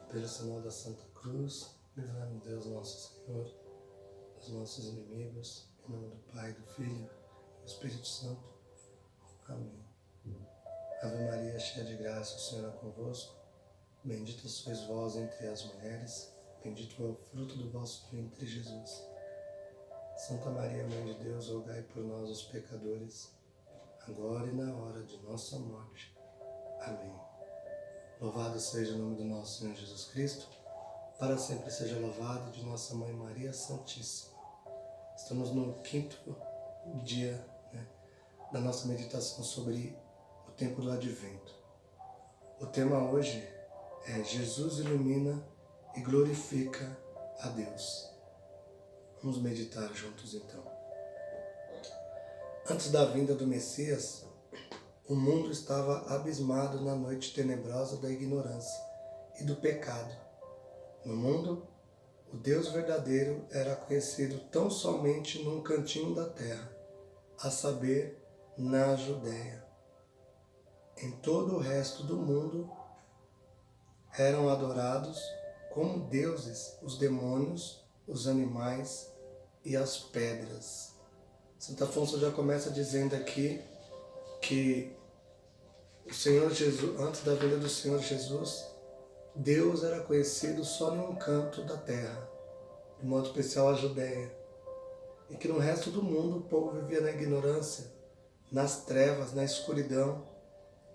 Pelo sinal da Santa Cruz, livrai-nos Deus nosso Senhor, dos nossos inimigos, em nome do Pai, do Filho e do Espírito Santo. Amém. Ave Maria, cheia de graça, o Senhor é convosco. Bendita sois vós entre as mulheres, bendito é o fruto do vosso ventre, Jesus. Santa Maria, Mãe de Deus, rogai por nós, os pecadores, agora e na hora de nossa morte. Amém. Louvado seja o nome do nosso Senhor Jesus Cristo, para sempre seja louvado, de nossa Mãe Maria Santíssima. Estamos no 5º dia da nossa meditação sobre o tempo do Advento. O tema hoje é Jesus ilumina e glorifica a Deus. Vamos meditar juntos então. Antes da vinda do Messias, o mundo estava abismado na noite tenebrosa da ignorância e do pecado. No mundo, o Deus verdadeiro era conhecido tão somente num cantinho da terra, a saber, na Judéia. Em todo o resto do mundo, eram adorados como deuses os demônios, os animais e as pedras. Santo Afonso já começa dizendo aqui que o Senhor Jesus, antes da vinda do Senhor Jesus, Deus era conhecido só em um canto da terra, de modo especial a Judéia, e que no resto do mundo o povo vivia na ignorância, nas trevas, na escuridão,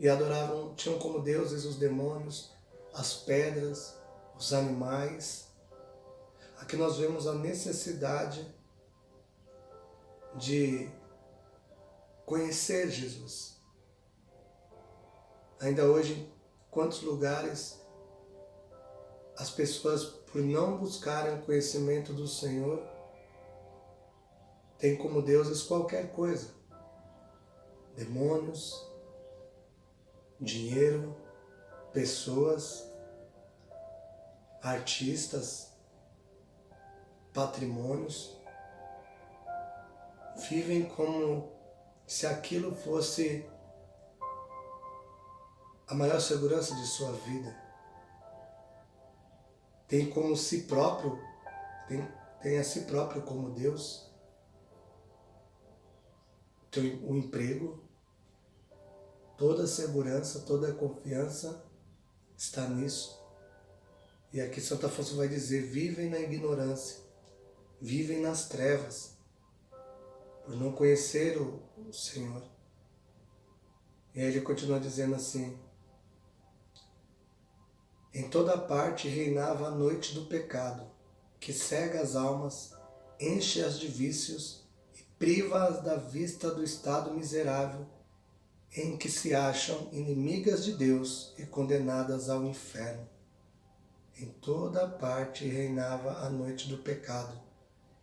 e adoravam, tinham como deuses os demônios, as pedras, os animais. Aqui nós vemos a necessidade de conhecer Jesus. Ainda hoje, quantos lugares as pessoas, por não buscarem o conhecimento do Senhor, têm como deuses qualquer coisa. Demônios, dinheiro, pessoas, artistas, patrimônios. Vivem como se aquilo fosse a maior segurança de sua vida. Tem como si próprio, tem a si próprio como Deus. Tem o emprego, toda a segurança, toda a confiança está nisso. E aqui Santo Afonso vai dizer, vivem na ignorância, vivem nas trevas, por não conhecer o Senhor. E aí ele continua dizendo assim, em toda parte reinava a noite do pecado, que cega as almas, enche-as de vícios e priva-as da vista do estado miserável em que se acham inimigas de Deus e condenadas ao inferno. Em toda parte reinava a noite do pecado,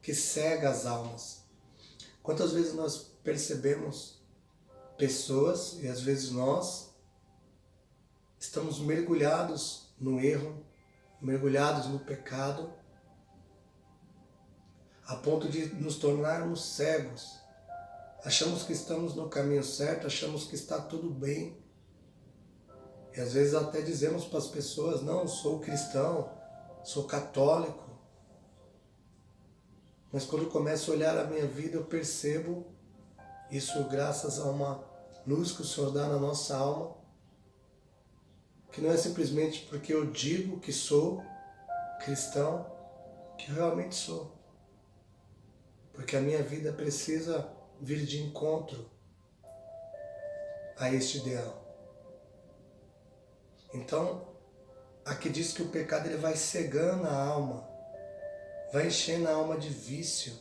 que cega as almas. Quantas vezes nós percebemos pessoas, e às vezes nós, estamos mergulhados no erro, mergulhados no pecado, a ponto de nos tornarmos cegos. Achamos que estamos no caminho certo, achamos que está tudo bem. E às vezes até dizemos para as pessoas, não, sou cristão, sou católico. Mas quando começo a olhar a minha vida, eu percebo, isso graças a uma luz que o Senhor dá na nossa alma, que não é simplesmente porque eu digo que sou cristão, que eu realmente sou. Porque a minha vida precisa vir de encontro a este ideal. Então, aqui diz que o pecado ele vai cegando a alma, vai enchendo a alma de vício,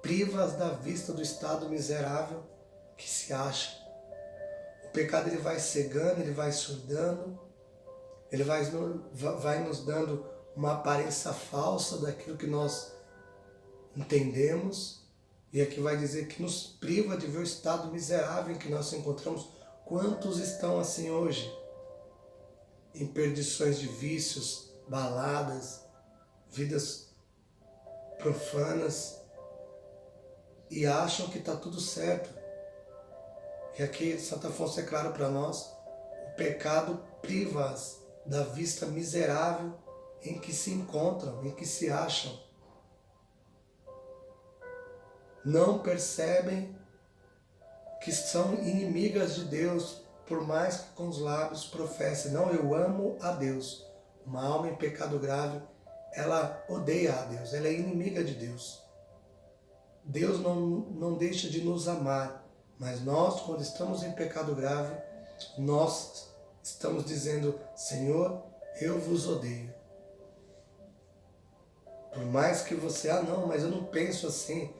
priva-as da vista do estado miserável que se acha. O pecado ele vai cegando, ele vai surdando, ele vai nos dando uma aparência falsa daquilo que nós entendemos, e aqui vai dizer que nos priva de ver o estado miserável em que nós nos encontramos. Quantos estão assim hoje? Em perdições de vícios, baladas, vidas profanas, e acham que está tudo certo. E aqui Santo Afonso é claro para nós, o pecado priva-as da vista miserável em que se encontram, em que se acham. Não percebem que são inimigas de Deus, por mais que com os lábios professem: não, eu amo a Deus. Uma alma em pecado grave, ela odeia a Deus, ela é inimiga de Deus. Deus não deixa de nos amar, mas nós, quando estamos em pecado grave, nós estamos dizendo: Senhor, eu vos odeio. Por mais que você, não, mas eu não penso assim,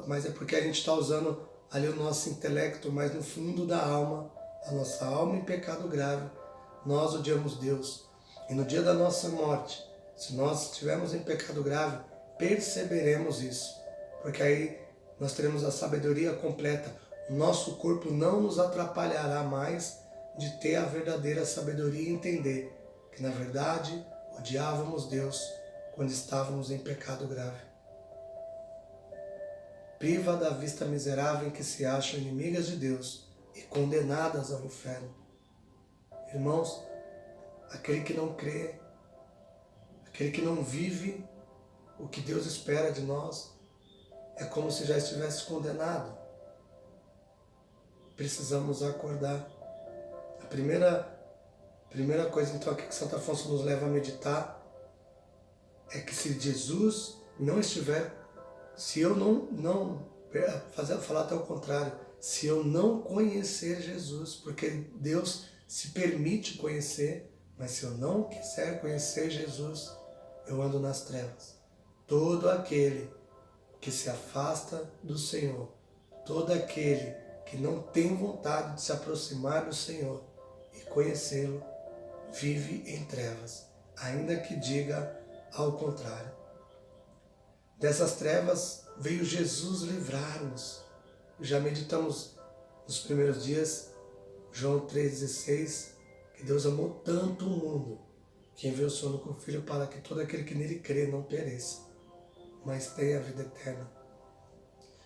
mas é porque a gente está usando ali o nosso intelecto, mas no fundo da alma, a nossa alma em pecado grave, nós odiamos Deus. E no dia da nossa morte, se nós estivermos em pecado grave, perceberemos isso, porque aí nós teremos a sabedoria completa. O nosso corpo não nos atrapalhará mais de ter a verdadeira sabedoria e entender que, na verdade, odiávamos Deus quando estávamos em pecado grave. Priva da vista miserável em que se acham inimigas de Deus e condenadas ao inferno. Irmãos, aquele que não crê, aquele que não vive o que Deus espera de nós, é como se já estivesse condenado. Precisamos acordar. A primeira coisa então aqui que Santo Afonso nos leva a meditar é que se Jesus não estiver, se eu falar até o contrário, se eu não conhecer Jesus, porque Deus se permite conhecer, mas se eu não quiser conhecer Jesus, eu ando nas trevas. Todo aquele que se afasta do Senhor, todo aquele que não tem vontade de se aproximar do Senhor e conhecê-lo, vive em trevas, ainda que diga ao contrário. Dessas trevas veio Jesus livrar-nos. Já meditamos nos primeiros dias, João 3,16, que Deus amou tanto o mundo, que enviou o seu único Filho para que todo aquele que nele crê não pereça, mas tenha a vida eterna.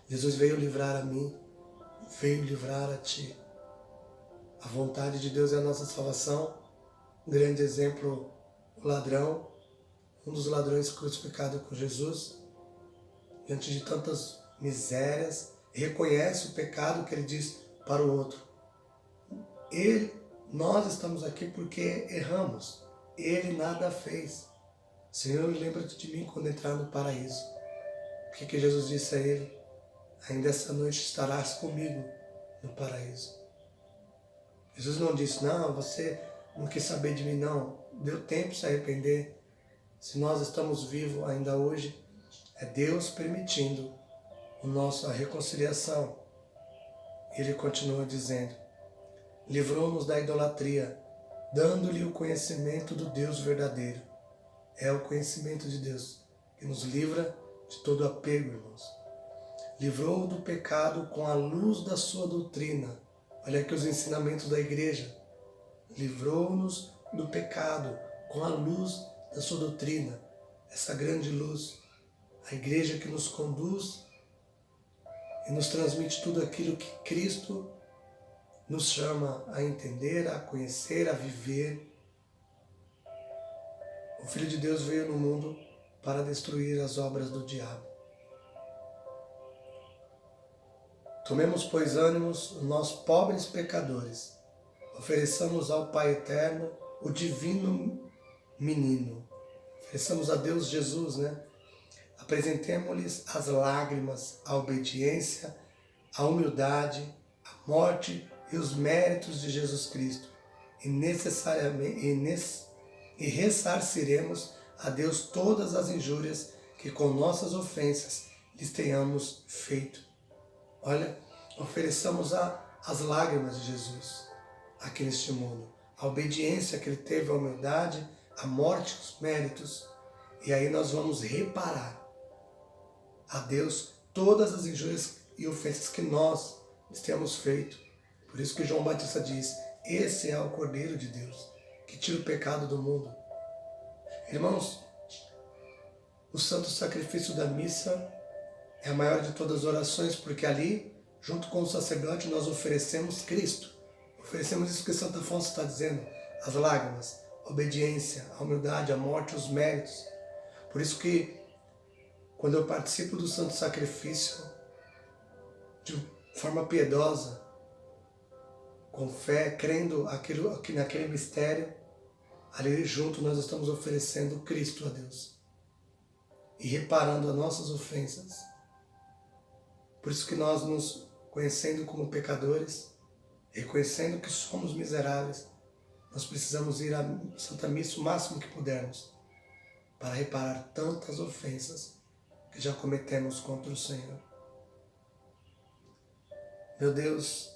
Jesus veio livrar a mim, veio livrar a ti. A vontade de Deus é a nossa salvação. Um grande exemplo, o ladrão, um dos ladrões crucificado com Jesus, diante de tantas misérias, reconhece o pecado que ele diz para o outro. Nós estamos aqui porque erramos. Ele nada fez. Senhor, lembra-te de mim quando entrar no paraíso. O que Jesus disse a ele? Ainda essa noite estarás comigo no paraíso. Jesus não disse: não, você não quis saber de mim, não. Deu tempo de se arrepender. Se nós estamos vivos ainda hoje, é Deus permitindo a nossa reconciliação. Ele continua dizendo: livrou-nos da idolatria, dando-lhe o conhecimento do Deus verdadeiro. É o conhecimento de Deus que nos livra de todo apego, irmãos. Livrou do pecado com a luz da sua doutrina. Olha aqui os ensinamentos da igreja. Livrou-nos do pecado com a luz da sua doutrina. Essa grande luz. A igreja que nos conduz e nos transmite tudo aquilo que Cristo nos chama a entender, a conhecer, a viver. O Filho de Deus veio no mundo para destruir as obras do diabo. Tomemos, pois, ânimos, nós pobres pecadores. Ofereçamos ao Pai Eterno o divino menino. Ofereçamos a Deus Jesus, Apresentemos-lhes as lágrimas, a obediência, a humildade, a morte e os méritos de Jesus Cristo. E ressarciremos a Deus todas as injúrias que com nossas ofensas lhes tenhamos feito. Olha, ofereçamos as lágrimas de Jesus aqui neste mundo. A obediência que ele teve, a humildade, a morte, os méritos. E aí nós vamos reparar a Deus todas as injúrias e ofensas que nós lhes temos feito. Por isso que João Batista diz: esse é o Cordeiro de Deus, que tira o pecado do mundo. Irmãos, o santo sacrifício da missa é a maior de todas as orações, porque ali, junto com o sacerdote, nós oferecemos Cristo. Oferecemos isso que Santo Afonso está dizendo, as lágrimas. a obediência, a humildade, a morte, os méritos. Por isso que quando eu participo do santo sacrifício de forma piedosa, com fé, crendo aqui naquele mistério, ali junto nós estamos oferecendo Cristo a Deus e reparando as nossas ofensas. Por isso que nós, nos conhecendo como pecadores, reconhecendo que somos miseráveis, nós precisamos ir à Santa Missa o máximo que pudermos para reparar tantas ofensas que já cometemos contra o Senhor. Meu Deus,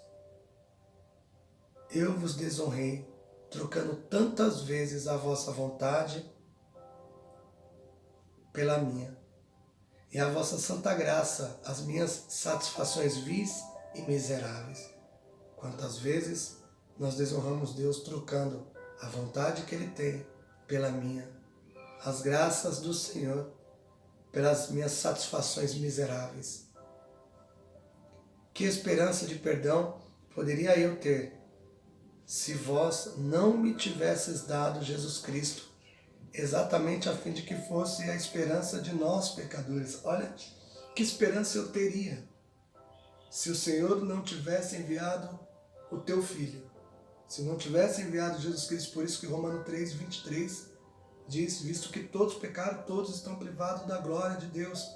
eu vos desonrei, trocando tantas vezes a vossa vontade pela minha, e a vossa santa graça, as minhas satisfações vis e miseráveis. Quantas vezes nós desonramos Deus trocando a vontade que Ele tem pela minha, as graças do Senhor pelas minhas satisfações miseráveis. Que esperança de perdão poderia eu ter se vós não me tivesses dado Jesus Cristo, exatamente a fim de que fosse a esperança de nós pecadores? Olha, que esperança eu teria se o Senhor não tivesse enviado o teu Filho, se não tivesse enviado Jesus Cristo. Por isso que Romanos 3, 23 diz, visto que todos pecaram, todos estão privados da glória de Deus.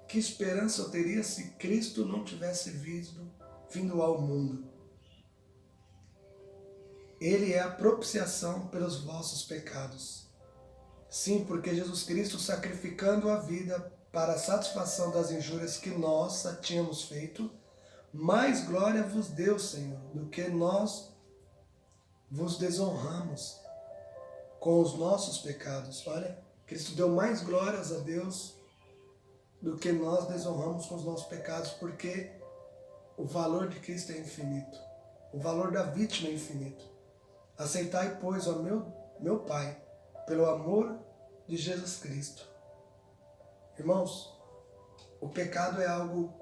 Que esperança eu teria se Cristo não tivesse vindo ao mundo? Ele é a propiciação pelos vossos pecados. Sim, porque Jesus Cristo, sacrificando a vida para a satisfação das injúrias que nós tínhamos feito, mais glória vos deu, Senhor, do que nós vos desonramos com os nossos pecados. Olha, Cristo deu mais glórias a Deus do que nós desonramos com os nossos pecados, porque o valor de Cristo é infinito, o valor da vítima é infinito. Aceitai, pois, ó meu Pai, pelo amor de Jesus Cristo. Irmãos, o pecado é algo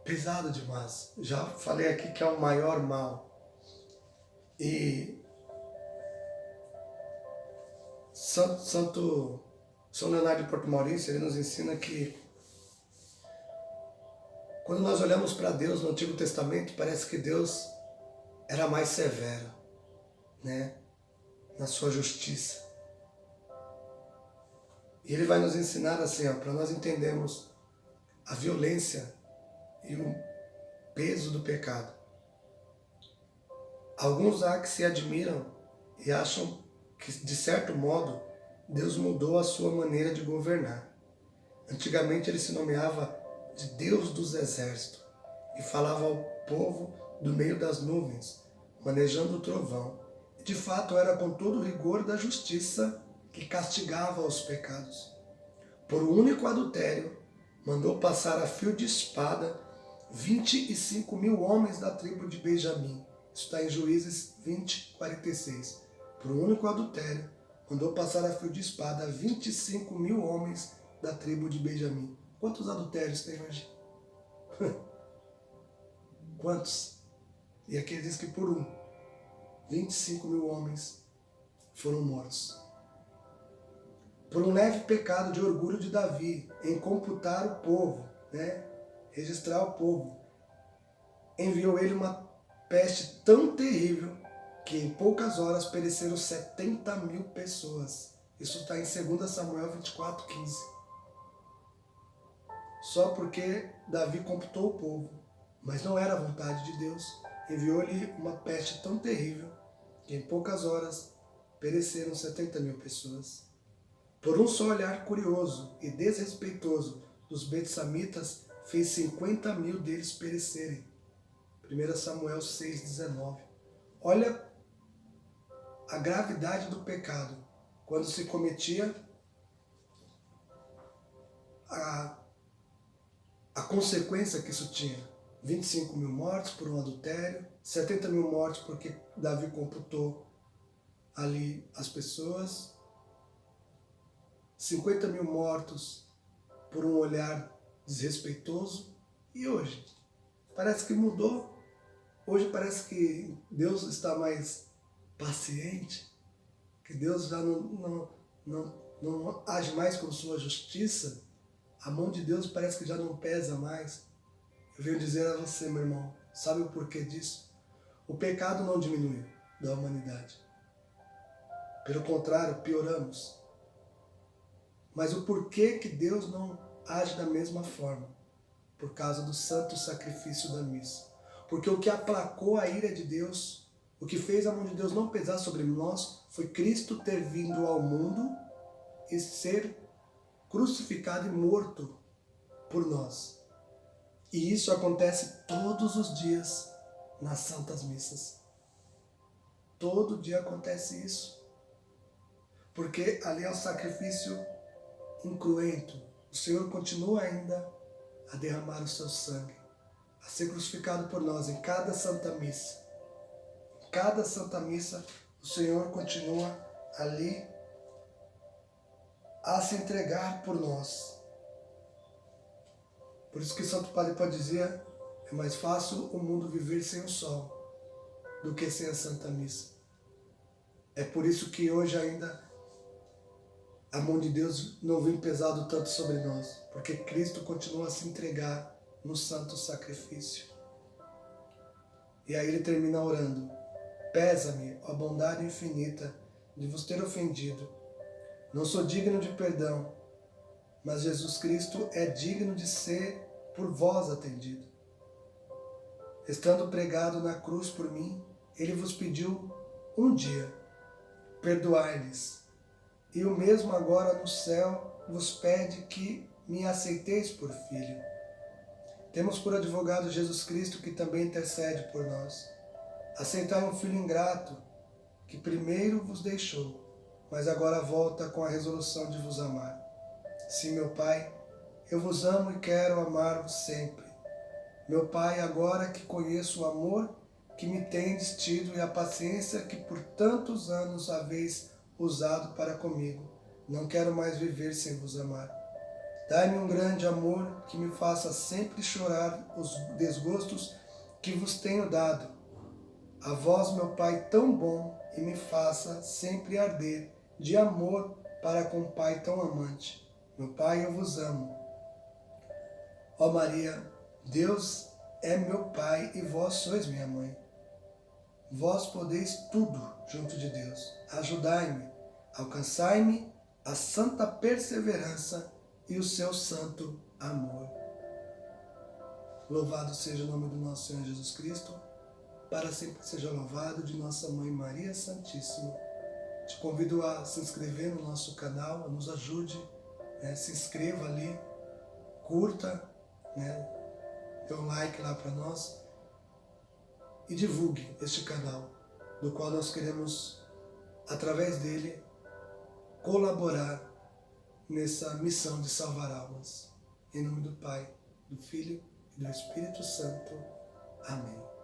pesado demais. Já falei aqui que é o maior mal. E São Leonardo de Porto Maurício, ele nos ensina que quando nós olhamos para Deus no Antigo Testamento, parece que Deus era mais severo, né, na sua justiça. E ele vai nos ensinar assim, para nós entendermos a violência e o peso do pecado. Alguns há que se admiram e acham que, de certo modo, Deus mudou a sua maneira de governar. Antigamente ele se nomeava de Deus dos exércitos e falava ao povo do meio das nuvens, manejando o trovão. E de fato era com todo o rigor da justiça que castigava os pecados. Por um único adultério, mandou passar a fio de espada 25.000 homens da tribo de Benjamim. Isso está em Juízes 20, 46. Por um único adultério, mandou passar a fio de espada 25.000 homens da tribo de Benjamim. Quantos adultérios tem hoje? Quantos? E aqui ele diz que por 25.000 homens foram mortos. Por um leve pecado de orgulho de Davi, em computar o povo, né? Registrar o povo, enviou ele uma peste tão terrível que em poucas horas pereceram 70.000 pessoas. Isso está em 2 Samuel 24, 15. Só porque Davi computou o povo, mas não era a vontade de Deus. Enviou-lhe uma peste tão terrível que em poucas horas pereceram 70.000 pessoas. Por um só olhar curioso e desrespeitoso dos betsamitas, fez 50.000 deles perecerem. 1 Samuel 6,19. Olha a gravidade do pecado quando se cometia a consequência que isso tinha. 25.000 mortos por um adultério, 70.000 mortos porque Davi computou ali as pessoas, 50.000 mortos por um olhar desrespeitoso. E hoje? Parece que mudou. Hoje parece que Deus está mais paciente, que Deus já não age mais com sua justiça, a mão de Deus parece que já não pesa mais. Eu venho dizer a você, meu irmão, sabe o porquê disso? O pecado não diminuiu da humanidade. Pelo contrário, pioramos. Mas o porquê que Deus não age da mesma forma? Por causa do santo sacrifício da missa. Porque o que aplacou a ira de Deus, o que fez a mão de Deus não pesar sobre nós, foi Cristo ter vindo ao mundo e ser crucificado e morto por nós. E isso acontece todos os dias nas santas missas. Todo dia acontece isso. Porque ali é o sacrifício incruento. O Senhor continua ainda a derramar o seu sangue, a ser crucificado por nós em cada santa missa. Em cada santa missa, o Senhor continua ali a se entregar por nós. Por isso que Santo Padre pode dizer, é mais fácil o mundo viver sem o sol do que sem a Santa Missa. É por isso que hoje ainda a mão de Deus não vem pesado tanto sobre nós, porque Cristo continua a se entregar no santo sacrifício. E aí ele termina orando: pesa-me, ó bondade infinita, de vos ter ofendido. Não sou digno de perdão, mas Jesus Cristo é digno de ser por vós atendido. Estando pregado na cruz por mim, ele vos pediu um dia: perdoai-lhes. E o mesmo agora no céu vos pede que me aceiteis por filho. Temos por advogado Jesus Cristo, que também intercede por nós. Aceitai um filho ingrato, que primeiro vos deixou, mas agora volta com a resolução de vos amar. Sim, meu Pai, eu vos amo e quero amar-vos sempre. Meu Pai, agora que conheço o amor que me tendes tido e a paciência que por tantos anos haveis usado para comigo, não quero mais viver sem vos amar. Dai-me um grande amor que me faça sempre chorar os desgostos que vos tenho dado. A vós, meu Pai tão bom, e me faça sempre arder de amor para com o Pai tão amante. Meu Pai, eu vos amo. Ó Maria, Deus é meu Pai e vós sois minha mãe. Vós podeis tudo junto de Deus. Ajudai-me, alcançai-me a santa perseverança e o seu santo amor. Louvado seja o nome do nosso Senhor Jesus Cristo, para sempre seja louvado, de nossa Mãe Maria Santíssima. Te convido a se inscrever no nosso canal, nos ajude, se inscreva ali, curta, dê um like lá para nós e divulgue este canal, do qual nós queremos, através dele, colaborar nessa missão de salvar almas. Em nome do Pai, do Filho e do Espírito Santo. Amém.